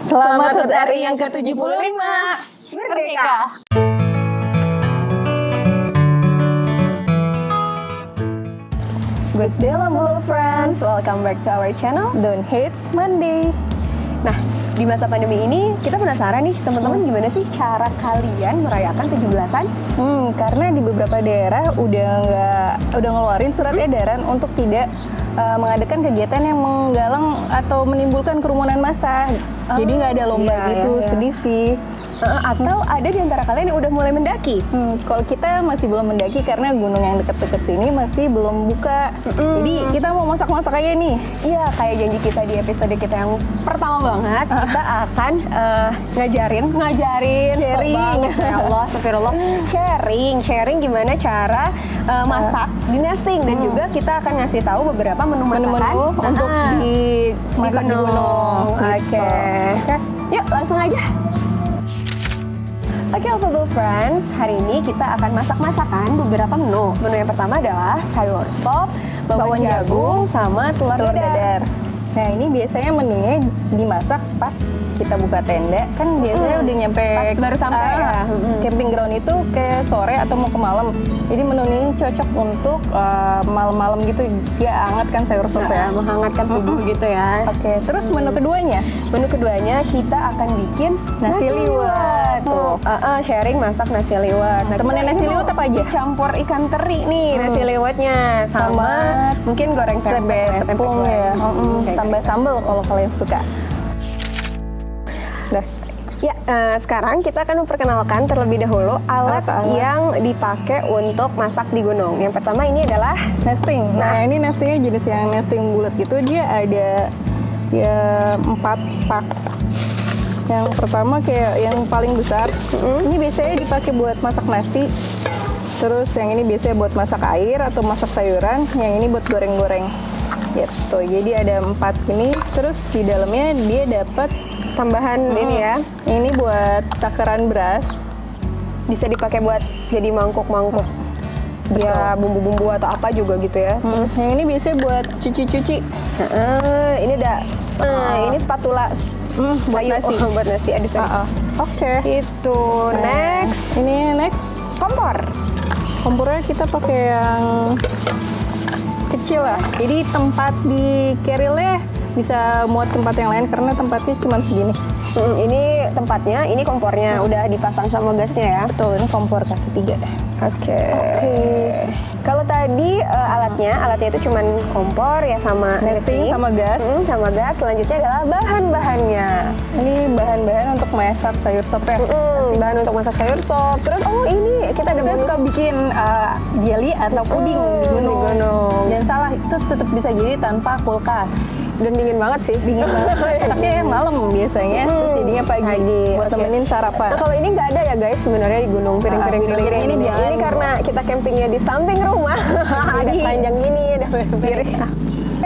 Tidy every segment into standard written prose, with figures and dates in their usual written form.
Selamat HUT RI yang ke-75. Merdeka. Good day lovable friends, welcome back to our channel Don't Hate Monday. Nah, di masa pandemi ini kita penasaran nih teman-teman gimana sih cara kalian merayakan 17-an? Karena di beberapa daerah udah ngeluarin surat edaran untuk tidak mengadakan kegiatan yang menggalang atau menimbulkan kerumunan massa. Jadi nggak ada lomba gitu, sedih sih. Atau ada di antara kalian yang udah mulai mendaki? Kalau kita masih belum mendaki karena gunung yang deket-deket sini masih belum buka. Jadi kita mau masak-masak aja nih. Iya, kayak janji kita di episode kita yang pertama banget, kita akan ngajarin, Sharing. Ya Allah, astagfirullah. Sharing gimana cara masak di nesting, dan juga kita akan ngasih tahu beberapa menu masakan untuk dimasak di gunung. Oke. Yuk, langsung aja. Oke, lovable friends, hari ini kita akan masak-masakan beberapa menu. Menu yang pertama adalah sayur sop, bawang jagung, sama telur dadar. Nah, ini biasanya menunya dimasak pas kita buka tenda. Kan biasanya udah nyampe pas baru sampai ya. Camping ground itu kayak sore atau mau ke malam. Jadi menu ini cocok untuk malam-malam gitu. Dia hangat kan sayur sop ya, menghangatkan tubuh gitu ya. Oke, terus menu keduanya? Menu keduanya kita akan bikin nasi liwet. Tuh, sharing masak nasi liwet. Nah, temennya nasi liwet apa aja? Campur ikan teri nih nasi liwetnya, sama mungkin goreng tempe tepung ya. Tambah sambal kalau kalian suka. Nah, ya, sekarang kita akan memperkenalkan terlebih dahulu alat yang dipakai untuk masak di gunung. Yang pertama ini adalah nesting. Nah, ini nestingnya jenis yang nesting bulat gitu. Dia ada ya 4 pak. Yang pertama kayak yang paling besar. Ini biasanya dipakai buat masak nasi. Terus yang ini biasanya buat masak air atau masak sayuran. Yang ini buat goreng-goreng. Gitu. Jadi ada 4 ini. Terus di dalamnya dia dapat tambahan ini ya. Ini buat takaran beras. Bisa dipakai buat jadi mangkuk-mangkuk. Ya bumbu-bumbu atau apa juga gitu ya. Yang ini biasanya buat cuci-cuci. Ini ada ini spatula buat nasi. Buat nasi. Oke. Itu next. Ini next Kompor. Kompornya kita pakai yang kecil lah. Jadi tempat di kerilnya bisa muat tempat yang lain karena tempatnya cuma segini. Ini tempatnya, ini kompornya udah dipasang sama gasnya ya. Betul, ini kompor kaki 3. Oke. Kalau tadi alatnya itu cuma kompor ya sama nesting sama gas. Sama gas. Selanjutnya adalah bahan-bahannya. Ini bahan-bahan untuk masak sayur sop ya. Bahan untuk masak sayur sop. Terus ini kita suka bikin jelly atau puding di gunung. Jangan salah, itu tetap bisa jadi tanpa kulkas. Dan dingin banget sih. Dingin banget. Masaknya malam biasanya, terus jadinya pagi buat temenin sarapan. Nah, kalau ini nggak ada ya guys sebenarnya di gunung piring-piring ini karena kita campingnya di samping rumah. Ada panjang gini, ada piring.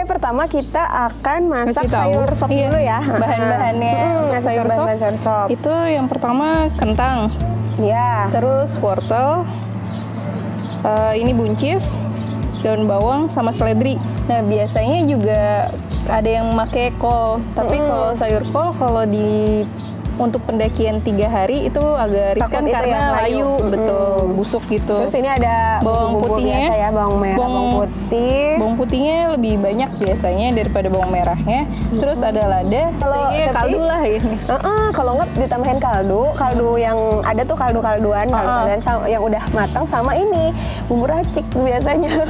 Pertama kita akan masak sayur sop dulu ya. Bahan-bahannya sayur sop. Itu yang pertama kentang. Ya. Terus wortel. Ini buncis, daun bawang sama seledri. Nah, biasanya juga ada yang pakai kol, tapi kalau sayur kol untuk pendakian 3 hari itu agak riskan karena layu, betul, busuk gitu. Terus ini ada bawang putihnya, biasa ya, bawang merah, bawang putih. Bawang putihnya lebih banyak biasanya daripada bawang merahnya. Terus ada lada, kalau kaldu lah ini. Kalau nggak ditambahin kaldu yang ada tuh kaldu-kalduan yang udah matang sama ini bumbu racik biasanya.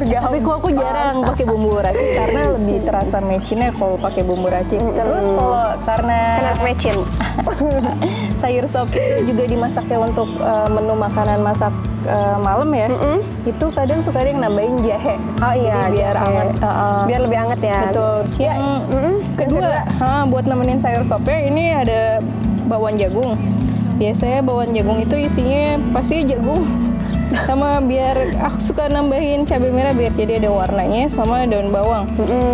Tapi aku jarang pakai bumbu racik karena lebih terasa mecinnya kalau pakai bumbu racik. Terus kalau karena mecin. Sayur sop itu juga dimasaknya untuk menu makanan masak malam ya. Itu kadang suka ada yang nambahin jahe. Oh iya, biar hangat. Biar lebih hangat ya. Betul. Yang kedua, buat nemenin sayur sopnya ini ada bawang jagung. Biasanya bawang jagung itu isinya pasti jagung. Sama biar aku suka nambahin cabai merah biar jadi ada warnanya, sama daun bawang.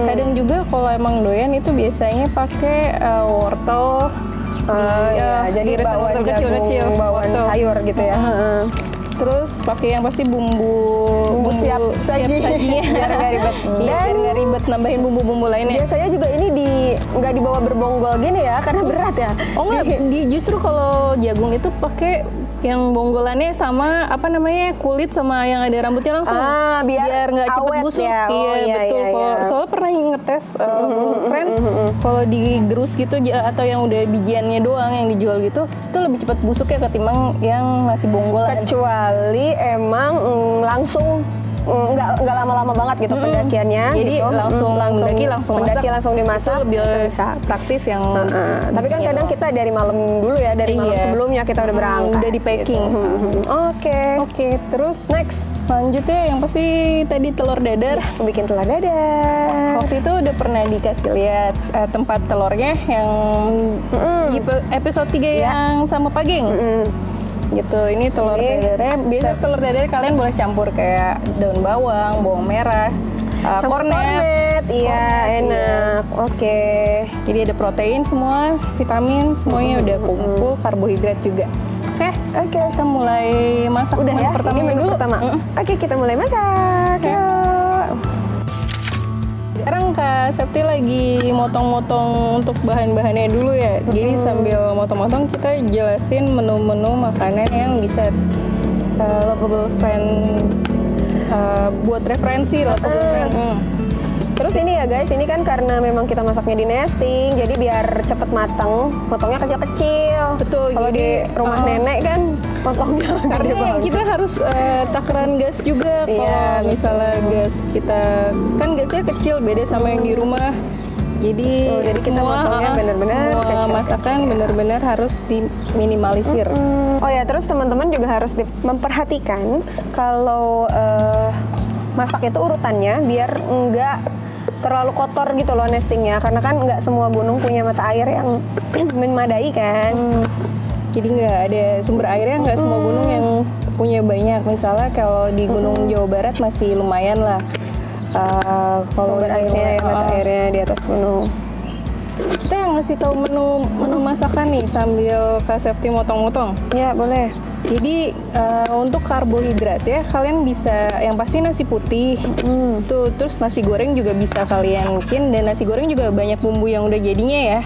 Kadang juga kalau emang doyan itu biasanya pakai wortel. Jadi wortel kecil-kecil, bawang sayur gitu ya. Terus pakai yang pasti bumbu siap sajinya. biar nggak ribet. Iya, biar nggak ribet nambahin bumbu-bumbu lainnya. Biasanya juga ini nggak dibawa berbonggol gini ya, karena berat ya. Oh enggak, justru kalau jagung itu pakai yang bonggolannya sama apa namanya kulit sama yang ada rambutnya langsung. Biar nggak cepet awet busuk. ya. Iya, betul. Soalnya pernah ngetes friend kalau digerus gitu atau yang udah bijiannya doang yang dijual gitu, itu lebih cepat busuk ya ketimbang yang masih bonggolan. Kecuali emang langsung nggak lama-lama banget gitu pendakiannya. Jadi gitu. langsung mendaki langsung dimasak. Itu lebih praktis yang. Tapi kan kadang kita dari malam dulu ya, dari malam sebelumnya kita udah berangkat. Udah di packing. Gitu. Oke. Terus Next. lanjutnya yang pasti tadi telur dadar. Aku bikin telur dadar. Waktu itu udah pernah dikasih lihat tempat telurnya yang di episode 3 yang sama paging. Gitu, ini telur dadarnya. Biasa telur dadar kalian boleh campur kayak daun bawang, bawang merah, kornet. Iya, enak. Oke. Jadi ada protein semua, vitamin semuanya udah kumpul, karbohidrat juga. Oke, kita mulai masak. Udah ya, pertama ini menu dulu. pertama. Oke, kita mulai masak. Yuk. Sekarang Kak Septi lagi motong-motong untuk bahan-bahannya dulu ya. Jadi sambil motong-motong kita jelasin menu-menu makanan yang bisa lovable friend buat referensi lovable friend. Terus ini ya guys, ini kan karena memang kita masaknya di nesting, jadi biar cepet mateng, potongnya kecil-kecil. Betul. Kalau di rumah nenek kan potongnya karena kita harus takaran gas juga. Kalau misalnya gas kita kan gasnya kecil, beda sama yang di rumah. Jadi kita potongnya benar-benar semua masakan benar-benar harus diminimalisir. Oh ya, terus teman-teman juga harus memperhatikan kalau masak itu urutannya biar enggak terlalu kotor gitu loh nestingnya, karena kan nggak semua gunung punya mata air yang memadai kan. Jadi nggak ada sumber airnya, nggak semua gunung yang punya banyak. Misalnya kalau di Gunung Jawa Barat masih lumayan lah. Kalau Sumber airnya, mata airnya di atas gunung. Kita yang ngasih tahu menu masakan nih sambil Kak Septi motong-motong. Ya boleh. Jadi untuk karbohidrat ya kalian bisa yang pasti nasi putih. Tuh, terus nasi goreng juga bisa kalian bikin, dan nasi goreng juga banyak bumbu yang udah jadinya ya.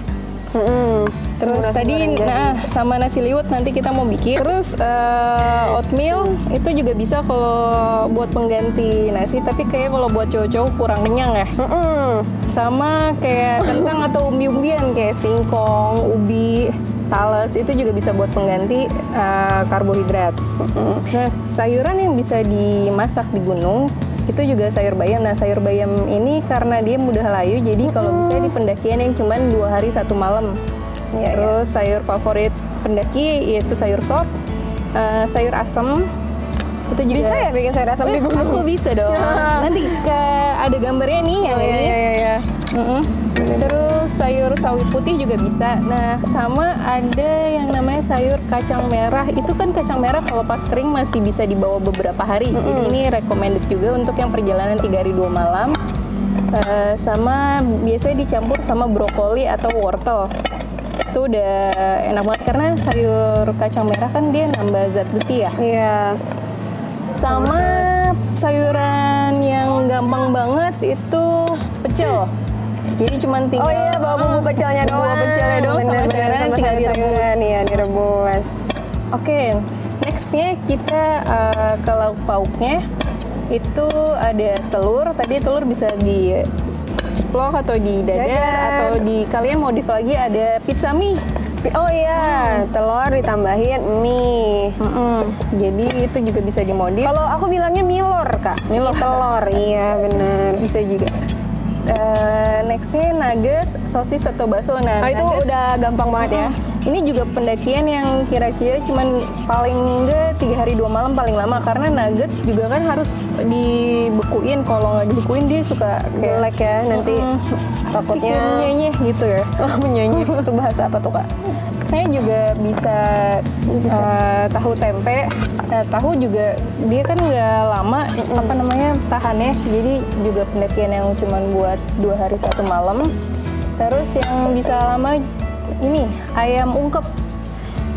Terus tadi sama nasi liwet nanti kita mau bikin. Terus oatmeal itu juga bisa kalau buat pengganti nasi, tapi kayak kalau buat cowok-cowok kurang kenyang ya. Sama kayak kentang atau umbi-umbian kayak singkong, ubi, talas itu juga bisa buat pengganti karbohidrat. Nah, sayuran yang bisa dimasak di gunung itu juga sayur bayam. Nah, sayur bayam ini karena dia mudah layu, jadi kalau bisa di pendakian yang cuma 2 hari 1 malam. Terus sayur favorit pendaki yaitu sayur sop, sayur asem. Itu juga bisa ya bikin sayur asam di gunung? Aku bisa dong. Nanti ada gambarnya nih yang ini. Iya. Terus sayur sawi putih juga bisa. Nah, sama ada yang namanya sayur kacang merah. Itu kan kacang merah kalau pas kering masih bisa dibawa beberapa hari. Jadi ini recommended juga untuk yang perjalanan 3 hari 2 malam. Sama biasanya dicampur sama brokoli atau wortel. Itu udah enak banget karena sayur kacang merah kan dia nambah zat besi ya. Iya. Sama sayuran yang gampang banget itu pecel. Jadi cuma tinggal bawa bumbu pecelnya doang. Bumbu pecelnya doang sama sayuran tinggal direbus. Iya, direbus. Oke, nextnya kita ke lauk pauknya. Itu ada telur. Tadi telur bisa diceplok atau di dadar atau di kalian modif lagi ada pizza mie. Oh iya, telur ditambahin mie. Jadi itu juga bisa dimodif. Kalau aku bilangnya milor, Kak. Milor telur, iya benar. Bisa juga. Nextnya nugget, sosis atau bakso. Nah, itu udah gampang banget ya. Ini juga pendakian yang kira-kira cuman paling enggak 3 hari 2 malam paling lama, karena nugget juga kan harus dibekuin. Kalau nggak dibekuin dia suka kayak jelek ya nanti. Takutnya menyenyeh gitu ya. Menyenyeh. Itu bahasa apa tuh, Kak? Saya juga bisa tahu tempe. Nah, tahu juga dia kan nggak lama tahannya. Jadi juga pendakian yang cuman buat 2 hari 1 malam. Terus yang bisa lama ini ayam ungkep.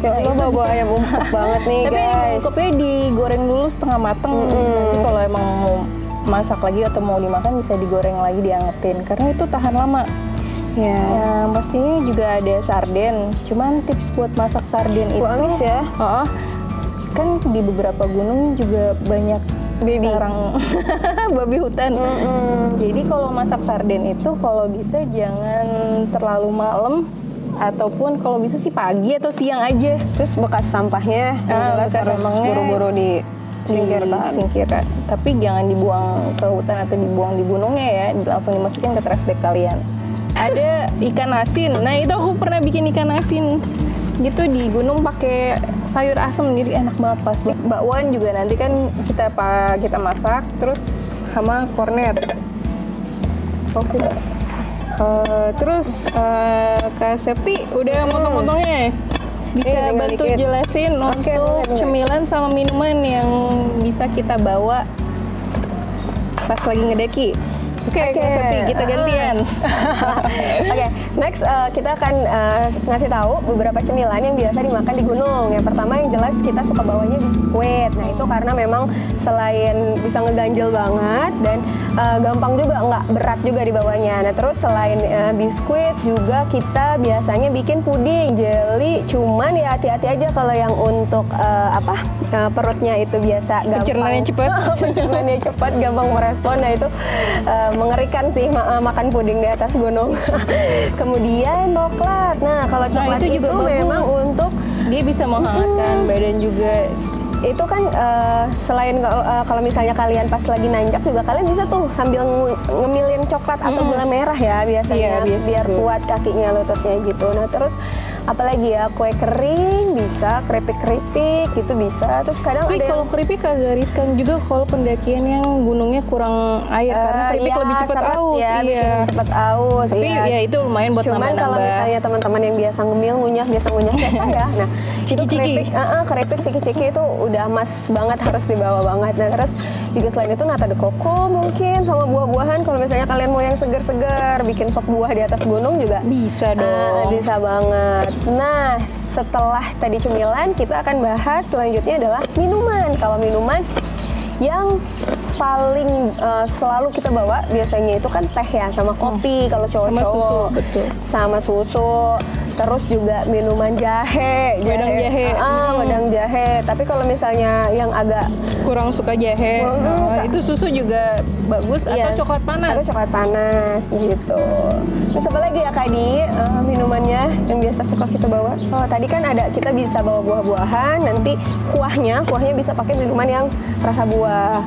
Ya Allah, itu bawa bisa. ayam ungkep banget nih Tapi guys. ungkepnya digoreng dulu setengah mateng. Nanti kalau emang mau masak lagi atau mau dimakan bisa digoreng lagi, diangetin. Karena itu tahan lama. Ya. Yang pastinya juga ada sarden. Cuman tips buat masak sarden itu, amis ya? Kan di beberapa gunung juga banyak Baby. sarang babi hutan. Jadi kalau masak sarden itu kalau bisa jangan terlalu malam, ataupun kalau bisa sih pagi atau siang aja. Terus bekas sampahnya yang jelas bekas harus sampahnya buru-buru disingkirkan. Tapi jangan dibuang ke hutan atau dibuang di gunungnya ya, langsung dimasukin ke trash bag kalian. Ada ikan asin. Nah, itu aku pernah bikin ikan asin gitu di gunung pakai sayur asem, jadi enak banget pas bakwan juga nanti kan kita masak terus sama kornet. Terus Kak Septi udah motong-motongnya, bisa tinggal bantu dikit. jelasin untuk boleh. cemilan sama minuman yang bisa kita bawa pas lagi ngedaki. Oke, Kak Septi, kita gantian. Oke, next kita akan ngasih tahu beberapa cemilan yang biasa dimakan di gunung. Yang pertama yang jelas kita suka bawanya biskuit. Nah itu karena memang selain bisa ngeganjel banget dan gampang juga, nggak berat juga dibawanya. Nah terus selain biskuit juga kita biasanya bikin puding, jelly. Cuman ya hati-hati aja kalau yang untuk perutnya itu biasa gampang. Pencernaan cepat. Pencernaannya cepat, gampang merespon. Nah itu mengerikan sih makan puding di atas gunung. Kemudian coklat. Nah kalau coklat itu juga bagus. memang untuk Dia bisa menghangatkan badan juga. itu kan selain kalau misalnya kalian pas lagi nanjak juga kalian bisa tuh sambil ngemilin coklat atau gula merah ya biasanya, Iya, biar kuat kakinya, lututnya gitu. Nah terus apalagi ya, kue kering bisa, keripik-keripik gitu bisa. Terus kadang Tapi ada kalau keripik agak riskan juga kalau pendakian yang gunungnya kurang air, karena keripik lebih cepat aus. ya, bikin Iya. cepat aus. Tapi iya. ya itu lumayan buat Cuman kalau nambah-nambah. misalnya teman-teman yang biasa ngemil, biasa ngunyah kayak saya. Nah, Ciki-ciki. keripik ciki-ciki itu udah mas banget, harus dibawa banget. Nah, terus juga selain itu nata de coco mungkin sama buah-buahan. Kalau misalnya kalian mau yang segar-segar, bikin sop buah di atas gunung juga Bisa dong. bisa banget. Nah, setelah tadi cemilan, kita akan bahas selanjutnya adalah minuman. Kalau minuman yang paling selalu kita bawa biasanya itu kan teh ya, sama kopi kalau cowok-cowok. Sama susu, betul. Sama susu. Terus juga minuman jahe. Wedang jahe. Wedang jahe. Tapi kalau misalnya yang agak Kurang suka jahe. Itu susu juga bagus, Iya, atau coklat panas. Atau coklat panas gitu. Terus apa lagi ya Kak Di, minumannya yang biasa suka kita bawa? Oh tadi kan ada, kita bisa bawa buah-buahan. Nanti kuahnya bisa pakai minuman yang rasa buah.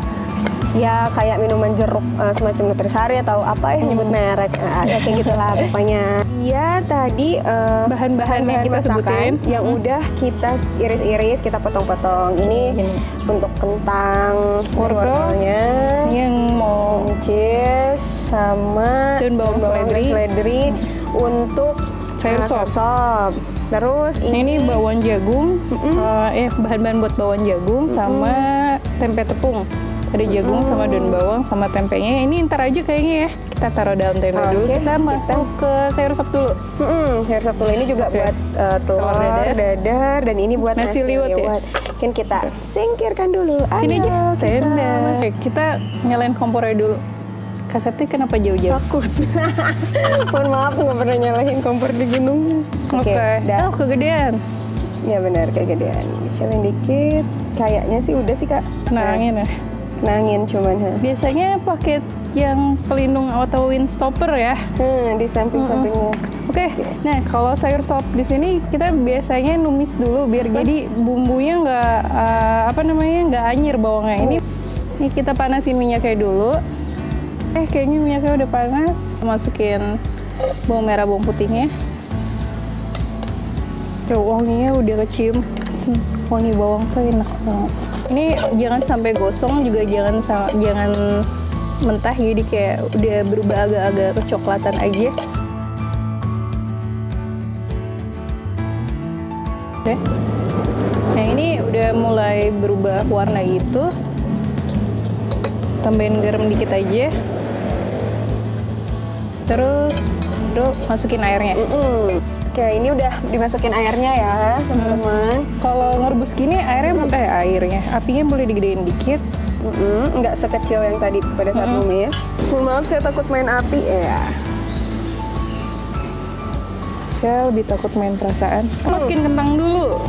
Ya kayak minuman jeruk semacam nutrisari atau apa ya, nyebut merek. Ya kayak gitulah pokoknya. Iya tadi Bahan-bahan yang kita masakan sebutin. yang udah kita iris-iris, kita potong-potong. Ini untuk kentang, wortelnya, Yang mau cheese sama daun bawang seledri. seledri untuk Sayur sop. Terus ini bawang jagung, bahan-bahan buat bawang jagung sama tempe tepung. Ada jagung sama daun bawang sama tempenya. Ini ntar aja kayaknya ya. Kita taruh dalam tempe dulu. Oke, Kita masuk ke sayur sop dulu. sayur sop dulu ini juga buat telur dadar, dan ini buat Nasi liwet ya? Mungkin kita singkirkan dulu. Sini aja. Ayo, Tenda. Kita nyalain kompornya dulu. Kak Septi kenapa jauh-jauh? takut. Mohon maaf nggak pernah nyalain kompor di gunung. Oke. dah. Oh, kegedean. Ya benar, kegedean. Dicilin dikit. Kayaknya sih udah sih Kak. Kenangin ya. Kenangin cuman. Biasanya pakai yang pelindung atau windstopper ya. Di samping-sampingnya. Oke. Nah, kalau sayur sop di sini kita biasanya numis dulu biar jadi bumbunya nggak nggak anyir bawangnya. Ini kita panasin minyaknya dulu. Kayaknya minyaknya udah panas. Masukin bawang merah, bawang putihnya. Tuh, wanginya udah kecium. Wangi bawang tuh enak banget. Ini jangan sampai gosong, juga jangan mentah, jadi kayak udah berubah agak-agak kecoklatan aja. Oke. Nah ini udah mulai berubah warna gitu. Tambahin garam dikit aja. Terus masukin airnya. Oke, ini udah dimasukin airnya ya, teman-teman. Kalau ngerebus gini airnya apinya boleh digedein dikit. Nggak sekecil yang tadi pada saat numis. Maaf, saya takut main api ya. Saya lebih takut main perasaan. Masukin kentang dulu.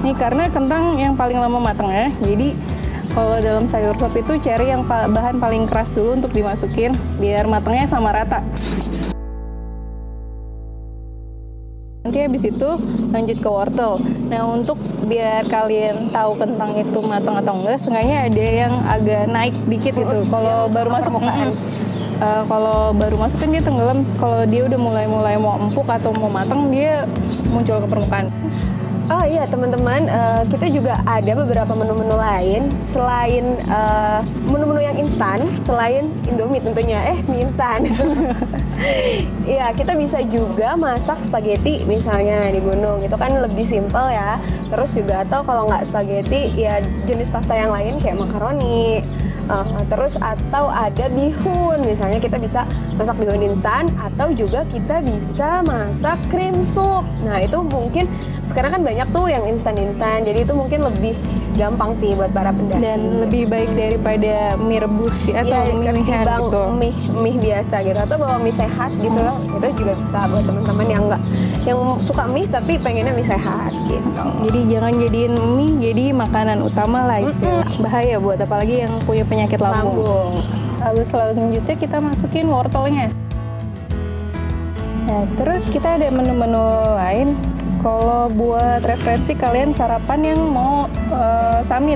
Nih karena kentang yang paling lama matang ya. Jadi kalau dalam sayur sop itu cari yang bahan paling keras dulu untuk dimasukin biar matangnya sama rata. Nanti habis itu lanjut ke wortel. Nah untuk biar kalian tahu kentang itu matang atau enggak, seenggaknya ada yang agak naik dikit gitu. Kalau baru masuk kalau baru masuk kan dia tenggelam. Kalau dia udah mulai mau empuk atau mau matang, dia muncul ke permukaan. Oh iya teman-teman, kita juga ada beberapa menu-menu lain selain menu-menu yang instan, selain Indomie tentunya, mie instan. Iya, kita bisa juga masak spaghetti misalnya di gunung, itu kan lebih simpel ya. Terus juga atau kalau nggak spaghetti, ya jenis pasta yang lain kayak makaroni. Terus atau ada bihun, misalnya kita bisa masak bihun instan atau juga kita bisa masak cream soup. Nah itu mungkin sekarang kan banyak tuh yang instan-instan, jadi itu mungkin lebih gampang sih buat para pendaki. Dan lebih baik daripada mie rebus atau mie mie biasa gitu, atau bawa mie sehat gitu, itu juga bisa buat teman-teman yang suka mie tapi pengennya mie sehat gitu. Jadi jangan jadiin mie jadi makanan utama lah istilah. Bahaya buat apalagi yang punya penyakit lambung. Lalu selanjutnya kita masukin wortelnya. Nah, terus kita ada menu-menu lain. Kalau buat referensi kalian sarapan yang mau summit.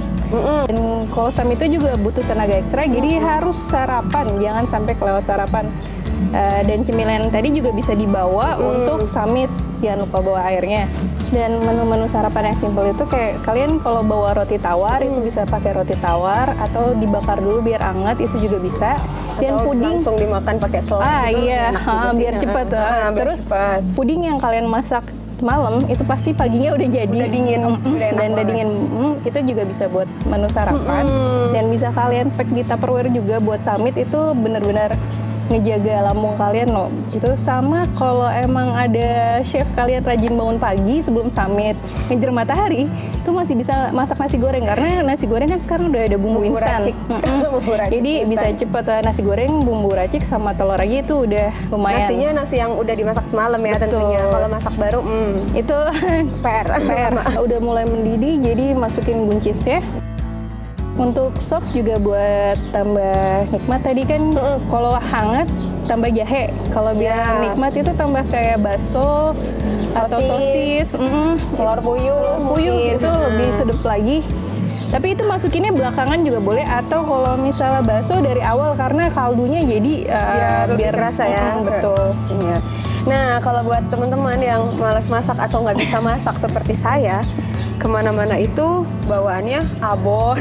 Dan kalau summit itu juga butuh tenaga ekstra, jadi harus sarapan, jangan sampai kelewat sarapan. Dan cemilan tadi juga bisa dibawa untuk summit, jangan lupa bawa airnya. Dan menu-menu sarapan yang simpel itu kayak kalian kalau bawa roti tawar itu bisa pakai roti tawar atau dibakar dulu biar hangat, itu juga bisa. Dan atau puding langsung dimakan pakai selai. Iya, biar cepet. Terus puding yang kalian masak malam itu pasti paginya udah jadi, udah dingin, dan udah dingin. Itu juga bisa buat menu sarapan, dan bisa kalian pack di Tupperware juga buat summit. Itu benar-benar ngejaga lambung kalian loh. Itu sama kalau emang ada chef kalian rajin bangun pagi sebelum summit ngejar matahari, itu masih bisa masak nasi goreng, karena nasi goreng kan sekarang udah ada bumbu instan. Jadi bisa cepet nasi goreng, bumbu racik sama telur aja itu udah lumayan. Nasinya nasi yang udah dimasak semalam ya. Betul. Tentunya. Kalau masak baru itu PR. Udah mulai mendidih, jadi masukin buncisnya. Untuk sop juga buat tambah nikmat, tadi kan kalau hangat tambah jahe, kalau biar nikmat itu tambah kayak bakso atau sosis, telur puyuh itu lebih sedap lagi. Tapi itu masukinnya belakangan juga boleh, atau kalau misalnya bakso dari awal karena kaldunya jadi biar rasa ya. Betul. Iya. Nah kalau buat teman-teman yang malas masak atau nggak bisa masak seperti saya, kemana-mana itu bawaannya abon.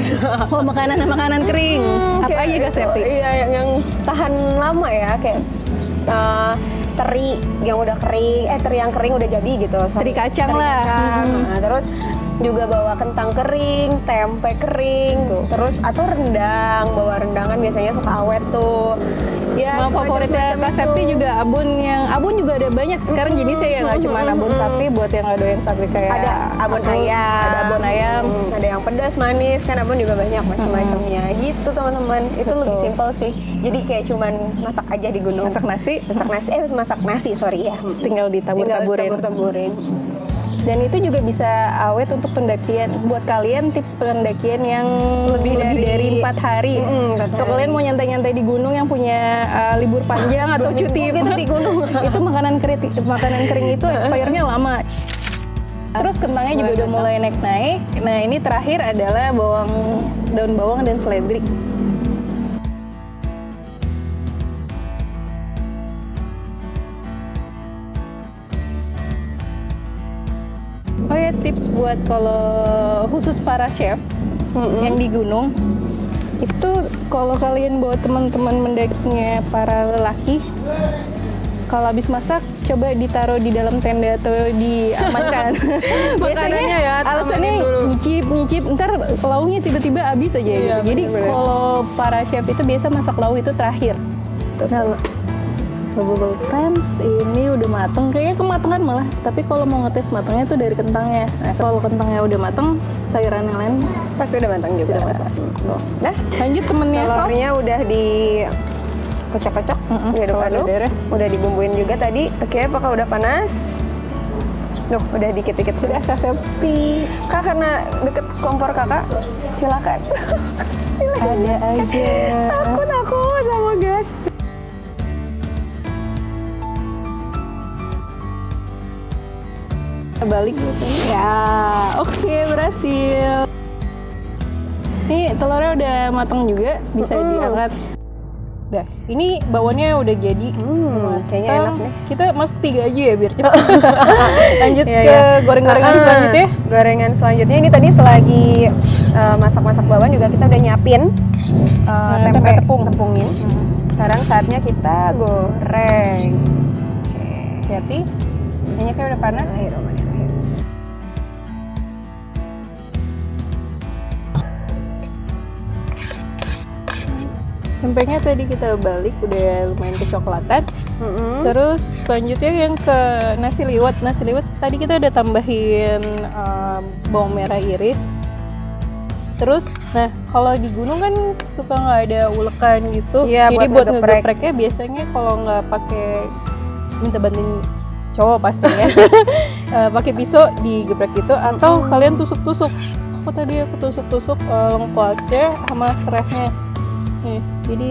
Oh, makanan kering. Apa aja Kak Septi? Iya, yang tahan lama ya, kayak teri yang udah kering, teri yang kering udah jadi gitu. Teri kacang lah. Nah, terus juga bawa kentang kering, tempe kering, terus atau rendang, bawa rendangan biasanya suka awet tuh. Ya, favoritnya Kak Septi juga abon juga ada banyak sekarang jenisnya ya, nggak cuma abon sapi. Buat yang nggak doyan sapi kayak ada abon ayam, ada yang pedas manis, kan abon juga banyak macam-macamnya gitu teman-teman. Itu lebih simpel sih, jadi kayak cuman masak aja di gunung, masak nasi sorry ya, tinggal ditabur-taburin. Dan itu juga bisa awet untuk pendakian. Buat kalian tips pendakian yang lebih dari 4 hari. Kalau kalian mau nyantai-nyantai di gunung yang punya libur panjang atau cuti gitu di gunung, itu makanan kering itu expirednya lama. Terus kentangnya juga udah mulai naik-naik. Nah ini terakhir adalah daun bawang dan seledri. Oh ya, tips buat kalau khusus para chef yang di gunung, itu kalau kalian bawa teman-teman mendakinya para lelaki, kalau habis masak coba ditaruh di dalam tenda atau diamankan. Biasanya ya, alasannya nyicip, ntar lauknya tiba-tiba habis aja gitu. Jadi kalau para chef itu biasa masak lauk itu terakhir. Bubble Pants ini udah mateng, kayaknya kematangan malah. Tapi kalau mau ngetes matangnya tuh dari kentangnya. Nah, kalau kentangnya udah mateng, sayuran yang lain Pasti udah matang juga. sudah matang. Nah, Lanjut temennya Sol. telurnya udah di kocok-kocok, diaduk-aduk, udah dibumbuin juga tadi. Oke, apakah udah panas? Tuh, udah dikit-dikit. Sudah Kak Septi. Kak, karena deket kompor kakak, silakan. Ada aja. Takut aku sama gas. Balik ya, oke, berhasil. Nih telurnya udah matang juga, bisa diangkat. Dah, ini bawangnya udah jadi. Kayaknya enak nih. Kita masuk 3 aja ya biar cepet. Lanjut Iya, ke iya. goreng-gorengan selanjutnya. Gorengan selanjutnya ini tadi selagi masak-masak bawang juga kita udah nyiapin tempe tepungin. Sekarang saatnya kita goreng. Hati-hati, minyaknya udah panas. Bismillahirrahmanirrahim. Tempenya tadi kita balik udah lumayan kecoklatan. Terus selanjutnya yang ke nasi liwet. Nasi liwet tadi kita udah tambahin bawang merah iris. Terus, nah kalau di gunung kan suka nggak ada ulekan gitu. Iya, jadi buat buat ngegepreknya biasanya kalau nggak pakai, minta bantuin cowok pastinya. Pakai pisau digeprek gitu, atau kalian tusuk-tusuk. Aku tusuk-tusuk lengkuasnya sama serehnya. Nih, jadi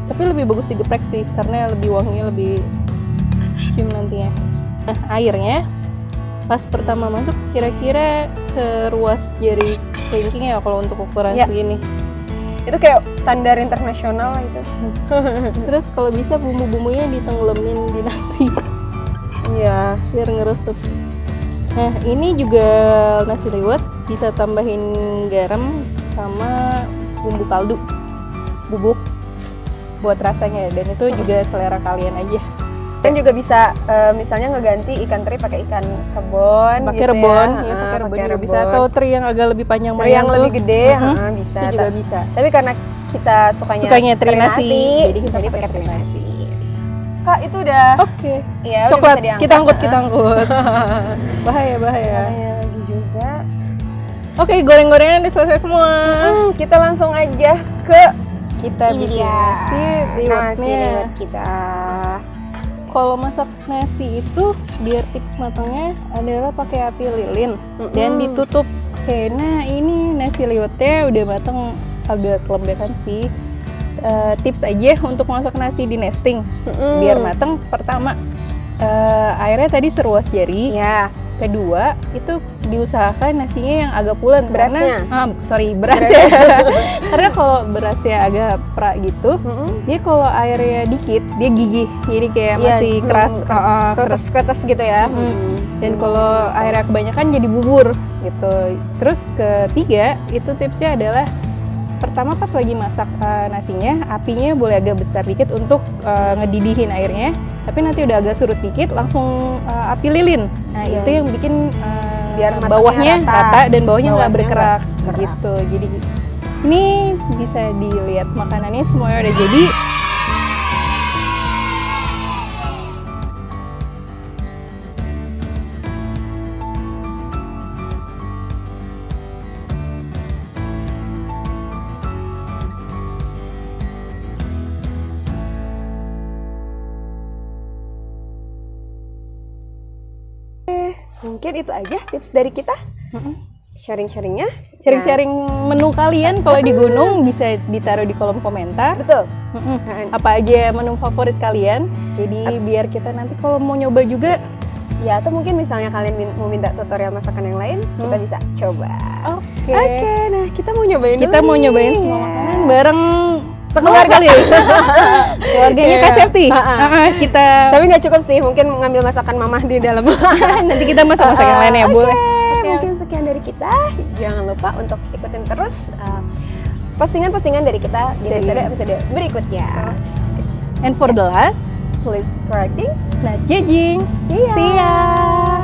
tapi lebih bagus digeprek sih karena lebih wanginya, lebih cium nantinya. Nah, airnya pas pertama masuk kira-kira seruas jari kelingking ya kalau untuk ukuran segini. Itu kayak standar internasional lah itu. Terus kalau bisa bumbu-bumbunya ditenggelamin di nasi. Iya, biar ngeresep. Nah, ini juga nasi liwet, bisa tambahin garam sama bumbu kaldu, bubuk buat rasanya, dan itu juga selera kalian aja. Kan juga bisa misalnya ngeganti ikan teri pakai ikan rebon. Pakai gitu rebon, ya, pakai rebon juga rebon. bisa. Atau teri yang agak lebih panjang Yang lebih gede, bisa. Itu juga bisa. Tapi karena kita sukanya teri nasi, jadi kita pakai teri nasi. Kak, itu udah. Oke. Ya, Coklat, udah bisa kita angkut. Bahaya. Lagi juga. Oke, goreng-gorengan udah selesai semua. Kita langsung aja ke Kita bikin nasi liwetnya. kita. Kalau masak nasi itu biar tips matangnya adalah pakai api lilin dan ditutup. Oke, nah ini nasi liwetnya udah matang, agak kelembekan sih. Tips aja untuk masak nasi di nesting biar matang. Pertama, airnya tadi seruas jari. Ya. Kedua, itu diusahakan nasinya yang agak pulen. Berasnya? Berasnya. Karena kalau berasnya agak pra gitu, dia kalau airnya dikit, dia gigih. Jadi kayak masih keras. Keras gitu ya. Dan kalau airnya kebanyakan jadi bubur gitu. Terus ketiga, itu tipsnya adalah pertama pas lagi masak nasinya, apinya boleh agak besar dikit untuk ngedidihin airnya. Tapi nanti udah agak surut dikit, langsung api lilin. Nah itu yang bikin biar bawahnya rata dan bawahnya nggak Bawahnya bergerak nggak gitu. Jadi ini bisa dilihat makanannya semuanya udah jadi. Mungkin itu aja tips dari kita. Sharing-sharingnya. Sharing-sharing menu kalian kalau di gunung bisa ditaruh di kolom komentar. Betul. Apa aja menu favorit kalian. Jadi biar kita nanti kalau mau nyoba juga. Ya, atau mungkin misalnya kalian mau minta tutorial masakan yang lain, kita bisa coba. Oke, nah kita mau nyobain Kita dulu mau nih. nyobain semua makanan bareng Sekeluarga kali ya. Keluarganya Kak Septi. Kita Tapi nggak cukup sih, mungkin ngambil masakan mamah di dalam. nanti kita masak-masak yang lain ya, boleh. Mungkin sekian dari kita. Jangan lupa untuk ikutin terus postingan-postingan dari kita di episode berikutnya. And for the last, Please correcting, not judging. see ya.